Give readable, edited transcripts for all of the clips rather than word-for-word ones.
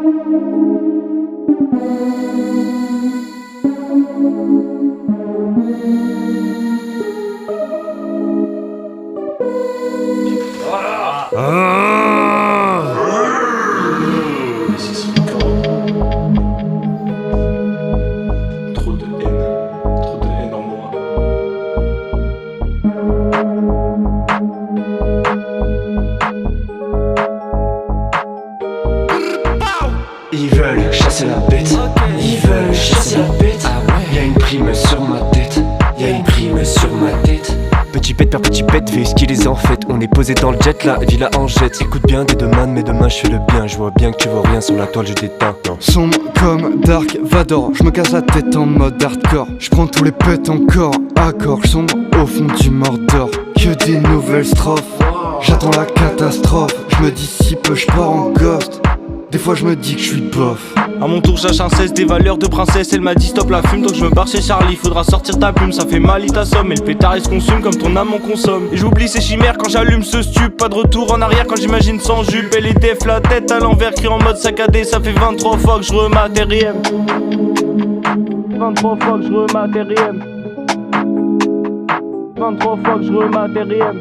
Trop de haine en moi. Ils veulent chasser la bête, ils veulent chasser la bête. Y'a une prime sur ma tête, y'a une prime sur ma tête. Petit bête père petit bête, vu ce qu'il les en fait. On est posé dans le jet, la villa en jette. Écoute bien des deux mains, mais demain je fais le bien. Je vois bien que tu vois rien sur la toile, je déteins. Sombre comme Dark Vador, je me casse la tête en mode hardcore. Je prends tous les pets encore, accord, je sombre au fond du Mordor. Que des nouvelles strophes, j'attends la catastrophe. Je me dissipe, je pars en ghost. Des fois je me dis que je suis bof. À mon tour j'incesse des valeurs de princesse. Elle m'a dit stop la fume, donc je me barre chez Charlie. Faudra sortir ta plume, ça fait mal il t'assomme. Et le pétard il se consume comme ton âme en consomme. Et j'oublie ces chimères quand j'allume ce stup. Pas de retour en arrière quand j'imagine sans jupe. Elle est def, la tête à l'envers, crie en mode saccadé. Ça fait 23 fois que je rematériem. 23 fois que je rematériem. 23 fois que je rematériem.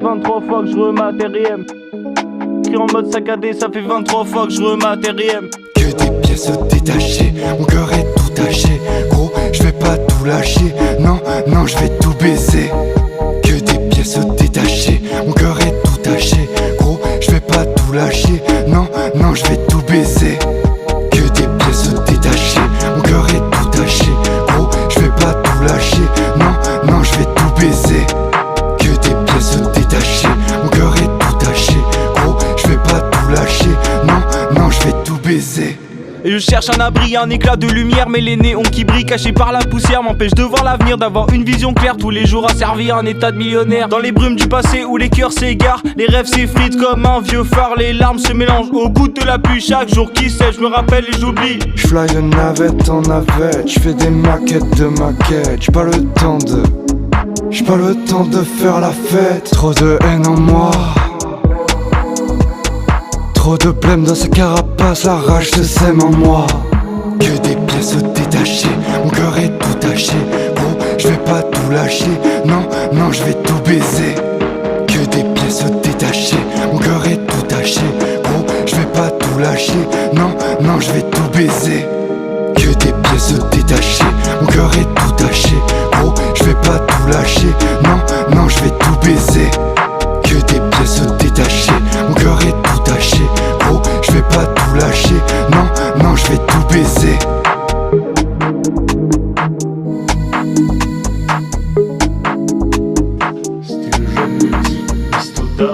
23 fois que je rematériem. En mode saccadé, ça fait 23 fois que je rematériem. Que des pièces détachées, mon cœur est tout taché. Gros, je vais pas tout lâcher, non, non, je vais tout baiser. Que des pièces détachées, mon cœur est tout taché. Gros, je vais pas tout lâcher, non, non, je vais tout baiser. Que des pièces détachées, mon cœur est tout taché. Gros, je vais pas tout lâcher, non, non, je vais tout baiser. Que des pièces détachées, mon cœur est tout taché. Je vais pas tout lâcher, non, non, je vais tout baiser. Et je cherche un abri, un éclat de lumière. Mais les néons qui brillent cachés par la poussière m'empêchent de voir l'avenir, d'avoir une vision claire. Tous les jours à servir un état de millionnaire. Dans les brumes du passé où les cœurs s'égarent, les rêves s'effritent comme un vieux phare. Les larmes se mélangent au goût de la pluie. Chaque jour qui sait, je me rappelle et j'oublie. J'fly de navette en navette, j'fais des maquettes de maquettes. J'pas le temps de faire la fête. Trop de haine en moi, trop de blême dans sa carapace, la rage se sème en moi. Que des pièces détachées, mon cœur est tout taché. Gros, je vais pas tout lâcher, non, non, je vais tout baiser. Que des pièces détachées, mon cœur est tout taché. Gros, je vais pas tout lâcher, non, non, je vais tout baiser. Que des pièces détachées, mon cœur est tout taché. Gros, je vais pas tout lâcher, non, non, je vais tout baiser. Que des pièces détachées, mon cœur est tout taché. Gros, je vais pas tout lâcher, non, non, je vais tout baiser. C'était le jeune petit Mistota.